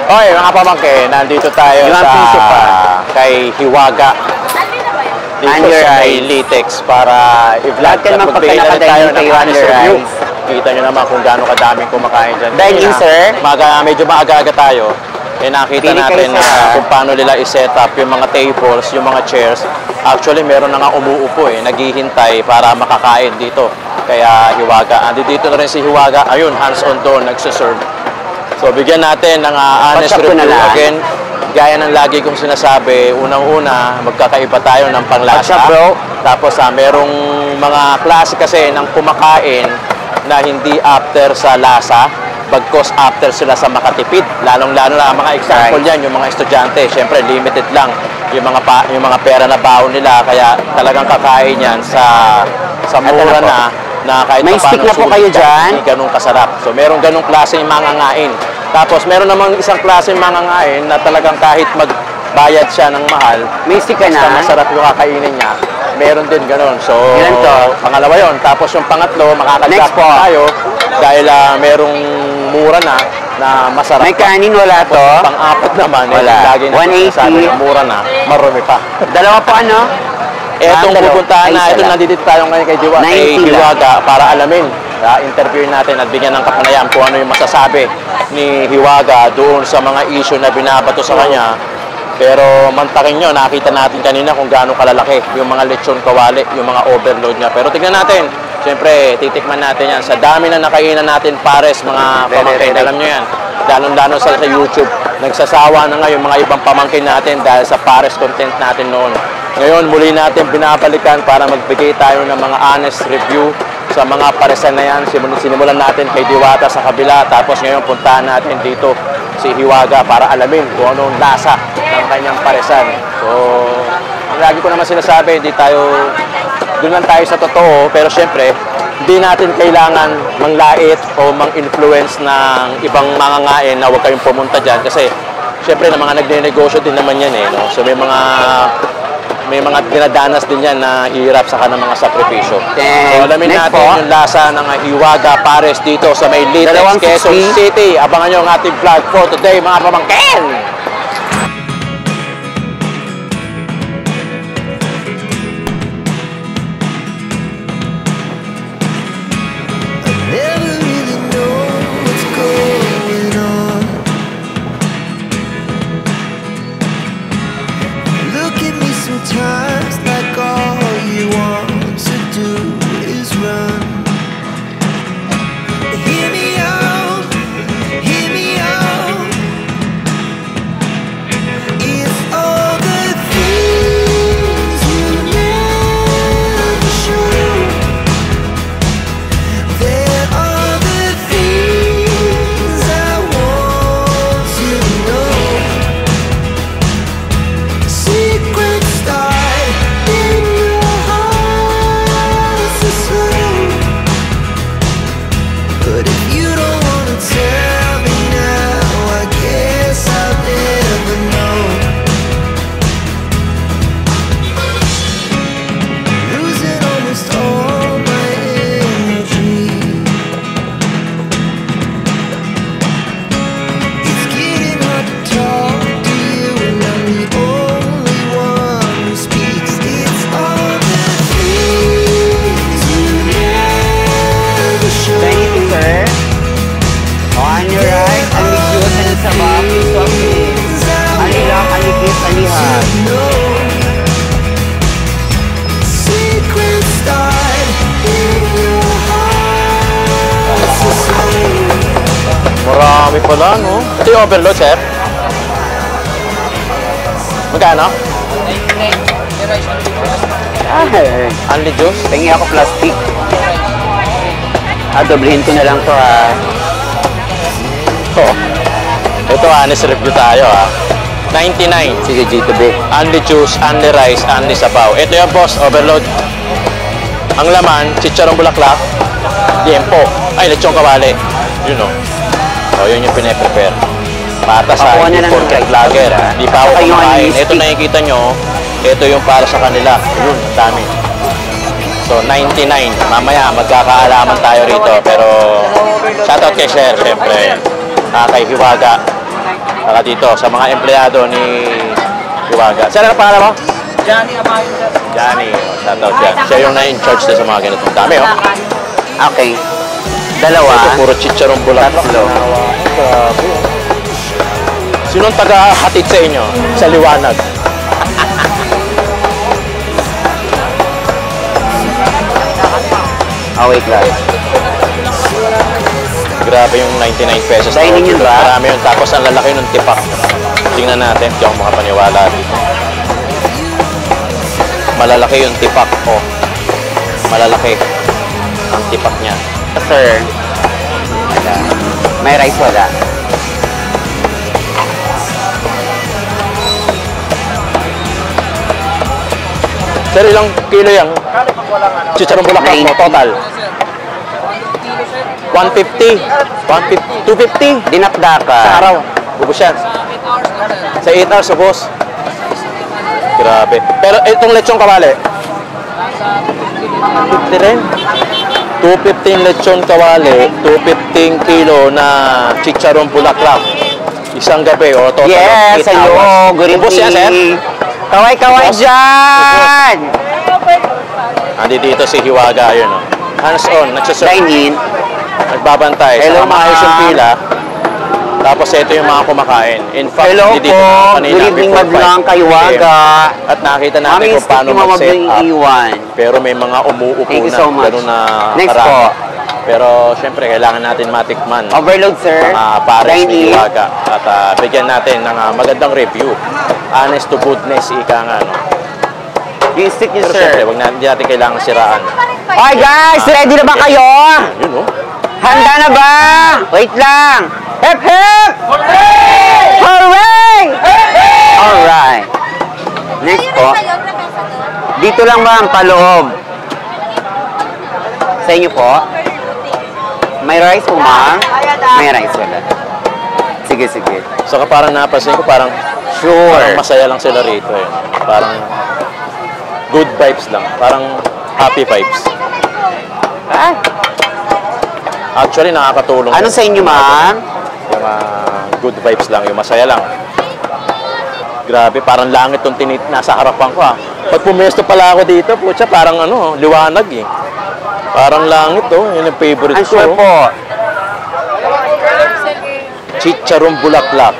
Okay, mga pamangkin, nandito tayo kay Hiwaga. Dito sa may Litex para i-vlog at magbigay na tayo ng honest review. Kita nyo naman kung gaano kadaming kumakain dyan. Dining, sir? Medyo maaga-aga tayo. Nakita natin na kung paano nila i-set up yung mga tables, yung mga chairs. Actually, meron na nga umuupo naghihintay para makakain dito. Kaya Hiwaga. Dito na rin si Hiwaga. Ayun, hands-on doon, nagsiserve. So, bigyan natin ng honest review. Again, gaya ng lagi kong sinasabi, unang-una, magkakaiba tayo ng panglasa. Tapos, merong mga klase kasi ng kumakain na hindi after sa lasa, bagkos after sila sa makatipid. Lalong-lalo na mga example yan, yung mga estudyante, syempre limited lang yung mga pera na baon nila, kaya talagang kakain yan sa mura na kahit may stick na po kayo dyan. Hindi ganun kasarap. So meron ganung klaseng mangangain. Tapos meron namang isang klaseng mangangain na talagang kahit magbayad siya ng mahal, may stick ka na, masarap yung kakainin niya. Meron din ganun. So pangalawa yon. Tapos yung pangatlo, makakadrop tayo dahil merong mura na masarap. May kanin, wala to. Pang-apat naman, wala. Lagi na sinasabi, mura na, marumi pa. Dalawa po ano? Etong pupuntahan na, ito nandito tayo ngayon kay Hiwaga para alamin. Interviewin natin at bigyan ng kapanayam kung ano yung masasabi ni Hiwaga doon sa mga issue na binabato sa kanya. Pero mantakin nyo, nakita natin kanina kung gaano kalalaki yung mga lechon kawali, yung mga overload niya. Pero tignan natin, siyempre, titikman natin yan. Sa dami na nakainan natin pares, mga pamangkin, alam nyo yan. Lalo-lalo sa YouTube, nagsasawa na nga yung mga ibang pamangkin natin dahil sa pares content natin noon. Ngayon, muli natin binabalikan para magbigay tayo ng mga honest review sa mga paresan na yan. Sinimulan natin kay Diwata sa kabila, tapos ngayon puntahan natin dito si Hiwaga para alamin kung anong lasa ng kanyang paresan. So, lagi ko naman sinasabi, doon lang tayo sa totoo, pero syempre, hindi natin kailangan manglait o mang-influence ng ibang mangangain na huwag kayong pumunta dyan kasi syempre na mga nagne-negosyo din naman yan no? So may mga dinadanas din yan na hirap saka ng mga sakripisyo. So alamin natin yung lasa ng Hiwaga Pares dito sa may Litex, Quezon City. Abangan nyo ang ating vlog for today, mga pamangkin! Sometimes like all you want to do is run. Hear me out, hear me out. It's all the things you never show. There are the things I want to know. Secrets marami pala, no? Ito yung overload, sir. Magkano? Only juice? Tingi ako plastic. Doblehin ko na lang to Ito, honest review tayo 99. Sige, G2B. Only juice, only rice, only sabaw. Ito yung boss, overload. Ang laman, chicharong bulaklak, liempo. Ay, lechong kawali. Yun o. So, yun yung pine-prepare. Para sa imported vlogger. Hindi pa ako kumakain. Ito nakikita nyo, ito yung para sa kanila. Yun, ang dami. So, 99. Mamaya, magkakaalaman tayo rito. Pero, shoutout kay Sher, syempre. Kay Hiwaga. Saka dito, sa mga empleyado ni Hiwaga. Saan ang pangalan mo? Johnny Amayon, sir. Johnny. Shoutout dyan. Siya yung na-in-charge na sa mga ganitong dami, oh. Okay. Dalawa. Ito, puro chicharong bulaklak. Tatlo. Grabe. Sinong taga-hatid sa inyo? Sa liwanag. Wait lang. Grabe yung 99 pesos. Dining yun ba? Marami yun. Tapos ang lalaki ng tipak. Tingnan natin. Hindi ako makapaniwala dito. Malalaki yung tipak. Oh. Malalaki ang tipak niya. Sir. Wala. May rice wala. Sir, ilang kilo yan? Chicharong bulaklak mo, total? 150. 250. Dinakdaka. Sa araw. Ubus yan. Sa 8 hours, ubus. Grabe. Pero itong lechong kawali? 50 rin. 215 lechon kawali, 215 kilo na chicharong bulaklak. Isang gabi, o total Yes, 8 hello. hours. Good Ubus yan, sir? evening. Kaway-kaway Ubus. dyan! Andi dito si Hiwaga, yun o. Hands-on, nagsaserve. Dine in. Nagbabantay. Hello, Saka maayos yung ma'am. pila. Tapos ito yung mga kumakain. In fact, Hello hindi po. dito na kanina. Good evening, before Madlang 5 Kaywaga. PM. At nakita natin Mami, kung paano sticky mama mag-set up. iwan. Pero may mga umuupo Thank you na. so much. Ganun na Next karami. po. Pero syempre, kailangan natin matikman. Overload, sir. Mga pares Dine ni in. Hiwaga. At bigyan natin ng magandang review. Honest to goodness, ika nga. No? Yung stick niyo, Pero sir. syempre, wag hindi natin kailangan siraan. Okay, guys. Ready na ba kayo? Yun, no? Handa na ba? Wait lang. Hip, hip! Hooray! Alright. Next po. Dito lang ba ang paloob? Sa inyo po? May rice po, ma'am? May rice wala. Sige, sige. Saka parang napansin ko, parang Sure. masaya lang sila rito eh. Parang good vibes lang. Parang happy vibes. Ah, Actually, nakakatulong. ano sa inyo, ma'am? Yung good vibes lang, yung masaya lang. Grabe, parang langit yung nasa harapan ko ah. Pag pumesto pala ako dito, putya, parang ano, liwanag eh. Parang langit oh, yun yung favorite I'm ko. sure po. Chicharong bulaklak.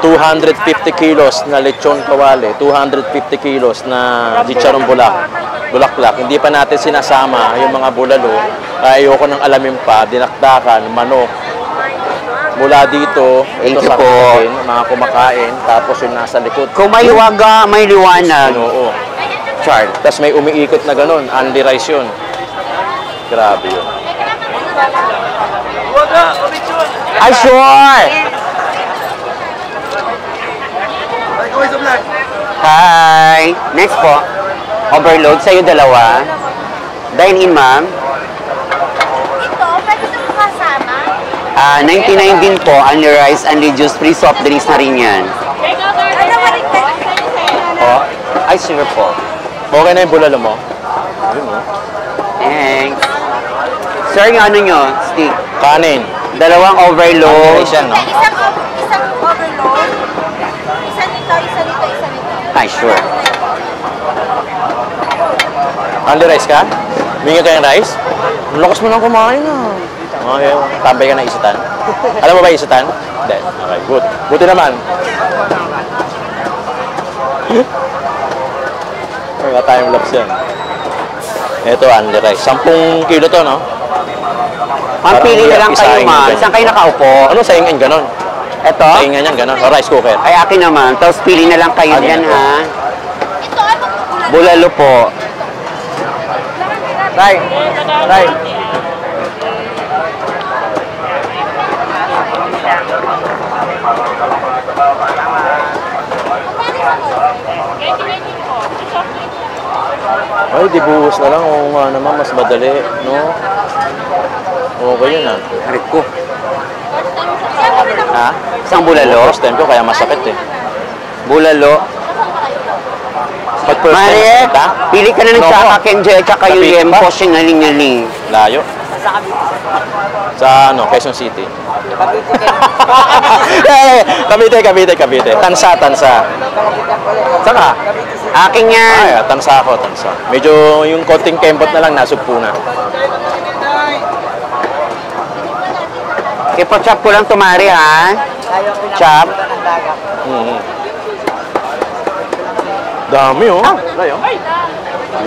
250 kilos na lechon kawali, 250 kilos na chicharong bulaklak. Hindi pa natin sinasama yung mga bulalo. Ayoko nang alamin pa, dinakdakan, manok. Mula dito, Thank ito you sa po. akin, mga kumakain, tapos yung nasa likod. Kung may waga, may liwanag. Oo. Char. Tapos may umiikot na ganun, only rice yun. Grabe yun. Ah, sure! Hi! Next po. Overload. Sa'yo dalawa. Dine in, ma'am. Ito, pwede ito kasama. 99 din po. Only rice, only juice. Free soft drinks na rin yan. Ano ba rin Po. Ay, sure po. Okay na yung bulalo mo? Yun, oh. Thanks. Sir, yung ano nyo? Stick. Kanin. Dalawang overload. Rice yan, no? Isang overload. Isa nito, isa nito, isa nito. Ay, sure. Only rice ka? Bingi ka yung rice? Ang lakas mo lang kumain ah. Okay, tambay ka na isatan. Alam mo ba isatan? Hindi. Okay, good. Buti naman. Mga time lapse yan. Ito, only rice. 10 kilo to, no? Ma'am, Parang pili na lang kayo, isahin ma'am. yun. Saan kayo nakaupo? Ano saingin ganon? Ito? Saingan yan ganon. O rice cooker. Ay, akin naman. Tapos pili na lang kayo Ano dyan, yan? ha? Ito, anong Bulalo po. Tay! Tay! Ay, di buhos na lang. Oo nga naman, mas madali, no? Okay yun ah. Harit ko. Ha? Isang bulalo. First time ko, kaya masakit eh. Bulalo. Pag first time Mare, masakit ha? pili ka na ng No, tsaka po. kenje at saka Kapit yung pa. yempo singaling-ngaling. Layo. Sa ano, Quezon City. Cavite. Tansa. Saka? Aking yan. Ay, tansa ako, tansa. Medyo yung konting kembot na lang, nasugpo na. Ipo-chop ko lang tumari, ha? Chop. Dami, oh.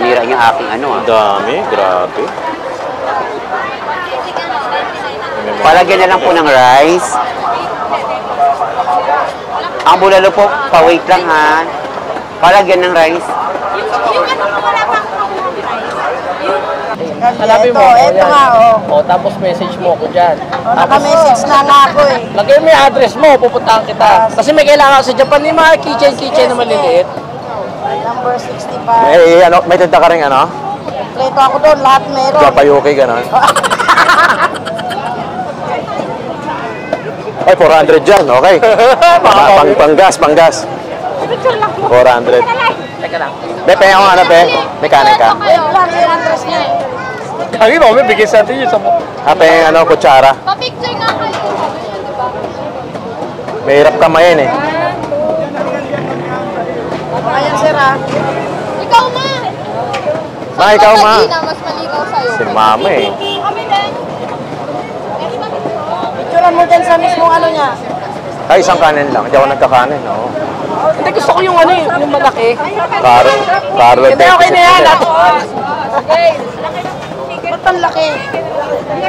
Mira yung aking ano, ah. Dami, grabe. Palagyan na lang po ng rice. Ang bulalo po, pa-wait lang, ha? Palagyan ng rice. Hanapin mo. Ito nga, oh. O, tapos message mo ko dyan. Naka-message na nga ako eh. Lagay mo yung address mo, pupuntahan kita. Kasi may kailangan sa Japan, yung mga keychain na maliliit. Number 65. Ano, may tinta ka rin, ano? Kompleto ako doon, lahat meron. Japayuki, gano'n. Ay, 400 dyan, okay. Panggas. 400. Teka lang. Be, pengen ako ano, be? Mechanic ka? Wait lang, yung address niya. Kami mo, may bigay sa atin yun sa mo. Pengen ano, kutsara. Pa-picture nga kayo. Mahirap kamayin eh. Ayan, sir, ah. Ikaw ma! Ikaw ma. Mas malikaw sa'yo. Si mama eh. Kami din. Picturean mo dyan sa mismong ano niya. Ay, isang kanin lang. Hindi ako nagkakanin, no? Hindi, gusto ko yung ano yung malaki. Para Hindi, okay na yan. Ba't ang laki?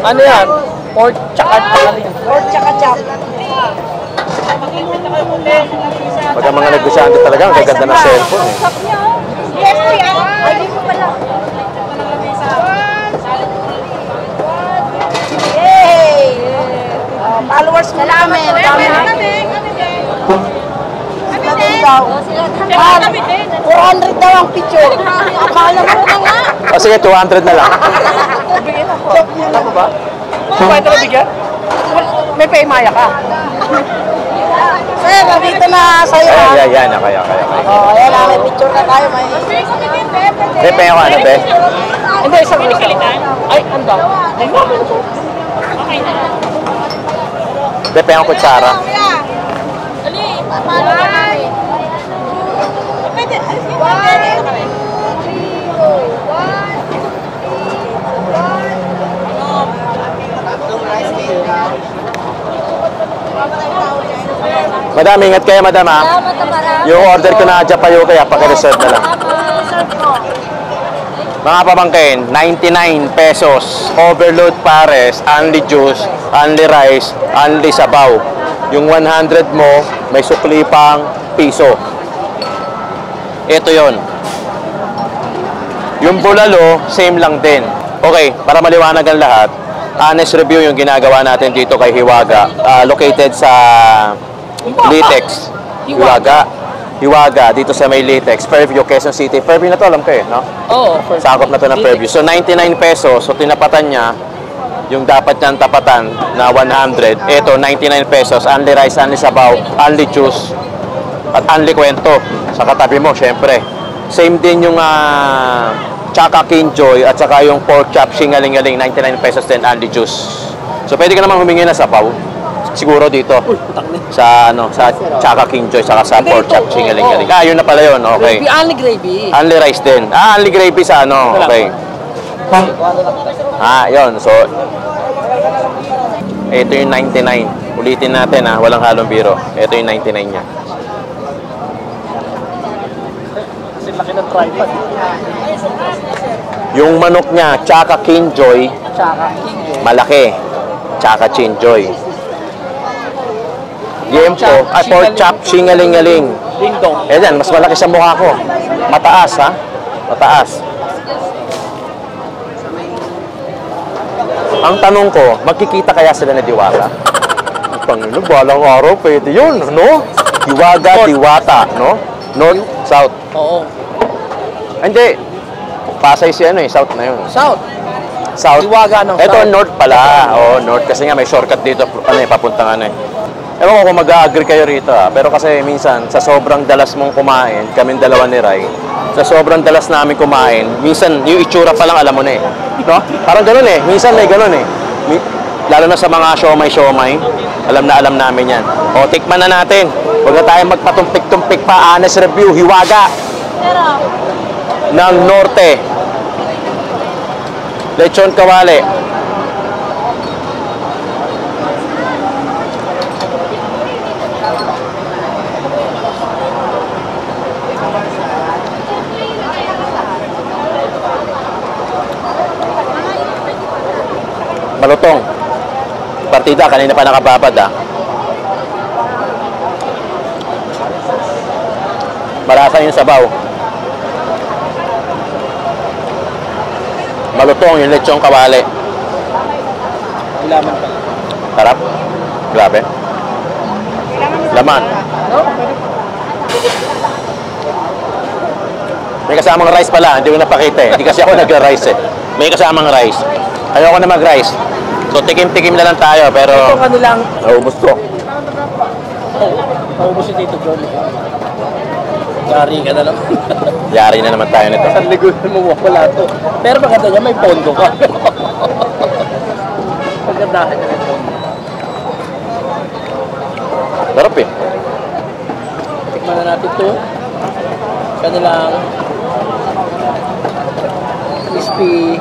Ano yan? Pork tsaka chali. Or tsaka chop. Pagka mga negosyante talaga, ang gaganda ng cellphone eh. Yes, kuya. Ay, di ko pala. Yay! Followers mo kami. Dami na. Kami din daw. 400 daw ang picture. Akala mo na nga. O sige, 200 na lang. Ako ba? Pwede na bigyan? May paimaya ka. Sir, nandito na sa'yo. Yan. Kaya. Oh, ayan na, may picture na tayo. May... Be, pengen ako ano, be? Hindi, isang gusto. Ay, anda. Be, pengen ako kutsara. Dali, paano na kami? Pwede. Madam, ingat kayo, madam, ha? Yung order ko na Japayuki, paki-reserve na lang. Mga pamangkin, 99 pesos. Overload pares, only juice, only rice, only sabaw. Yung 100 mo, may sukli pang piso. Ito yon. Yung bulalo, same lang din. Okay, para maliwanag ang lahat, honest review yung ginagawa natin dito kay Hiwaga. Located sa Litex. Hiwaga, dito sa may Litex. Fairview, Quezon City. Fairview na to, alam ko eh, no? Oo. Sakop na to ng Fairview. So, 99 pesos. So, tinapatan niya yung dapat niyang tapatan na 100. Ito, 99 pesos. Only rice, only sabaw, only juice, at only kwento. Sa katabi mo, syempre. Same din yung Chaka Kinjoy at saka yung pork chop, singaling-galing, 99 pesos din, only juice. So, pwede ka naman humingi na sabaw. Siguro dito. Sa Chaka Kinjoy, saka sa pork chop, singaling-galing. Yun na pala yun. Okay. Gravy, only gravy. Only rice din. Only gravy sa ano. Okay. Yun. So, ito yung 99. Ulitin natin walang halong biro. Ito yung 99 niya. Kasi laki ng tripod. Yung manok niya, Chaka Kinjoy, Tsaka king. malaki. Chaka Kinjoy. Yempo, pork chop, singaling-galing. Ding dong. Yan, mas malaki sa mukha ko. Mataas, ha? Mataas. Ang tanong ko, magkikita kaya sila na Diwata? Panginoon, balang araw, pwede yun, no? Hiwaga, Diwata, no? North, South. Oo. Hindi. Pasay si South na yun. South. South. Hiwaga ng Ito, South. North pala. Oo, North. Kasi nga may shortcut dito, papuntang Ewan ko kung mag-agree kayo rito, Pero kasi minsan, sa sobrang dalas mong kumain, kaming dalawa ni Rai, Sa sobrang dalas namin kumain, minsan yung itsura pa lang alam mo na eh. No? Parang ganun eh. Minsan may ganun eh. Lalo na sa mga siomay, alam namin yan. O, tikman na natin. Huwag na tayong magpatumpik-tumpik pa. Honest review, Hiwaga ng Norte. Lechon kawali. Malutong. Partida, kanina pa nakababad ah. Malasa yung sabaw. Malutong yung lechong kawali. Ilaman pala. Sarap. Grabe. Laman. May kasamang rice pala, hindi ko napakita eh. Hindi kasi ako nag-rice eh. May kasamang rice. Ayoko na mag-rice. So tikim-tikim na lang tayo pero Ito kanilang... naubos ko. Naubos si Tito John. Yari ka na lang. Yari na naman tayo nito. Sa ligo mo wala to. Pero maganda niya, may pondo ka. Magandahan niya may pondo. Sarap eh. Tikman na natin to. Kanilang crispy